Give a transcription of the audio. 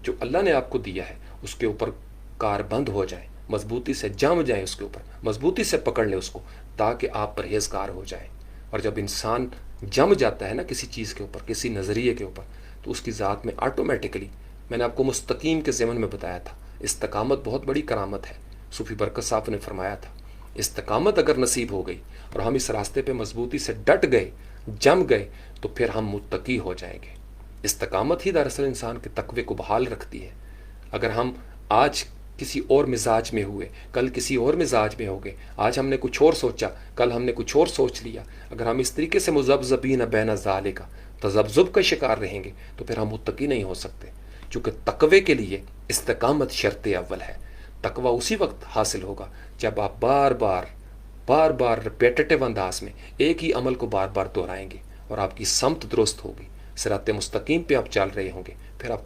جو اللہ نے آپ کو دیا ہے اس کے اوپر کاربند ہو جائے، مضبوطی سے جم جائیں، اس کے اوپر مضبوطی سے پکڑ لیں اس کو، تاکہ آپ پرہیزگار ہو جائیں۔ اور جب انسان جم جاتا ہے نا کسی چیز کے اوپر، کسی نظریے کے اوپر، تو اس کی ذات میں آٹومیٹکلی، میں نے آپ کو مستقیم کے ضمن میں بتایا تھا، استقامت بہت بڑی کرامت ہے۔ صوفی برکت صاحب نے فرمایا تھا استقامت اگر نصیب ہو گئی اور ہم اس راستے پہ مضبوطی سے ڈٹ گئے، جم گئے، تو پھر ہم متقی ہو جائیں گے۔ استقامت ہی دراصل انسان کے تقوی کو بحال رکھتی ہے۔ اگر ہم آج کسی اور مزاج میں ہوئے، کل کسی اور مزاج میں ہو گئے، آج ہم نے کچھ اور سوچا، کل ہم نے کچھ اور سوچ لیا، اگر ہم اس طریقے سے مذبذبین بین ذالک تذبذب کا شکار رہیں گے تو پھر ہم متقی نہیں ہو سکتے، چونکہ تقوی کے لیے استقامت شرط اول ہے۔ تقوی اسی وقت حاصل ہوگا جب آپ بار بار ریپیٹیٹو انداز میں ایک ہی عمل کو بار بار دہرائیں گے اور آپ کی سمت درست ہوگی، صراط مستقیم پہ آپ چل رہے ہوں گے، پھر آپ کو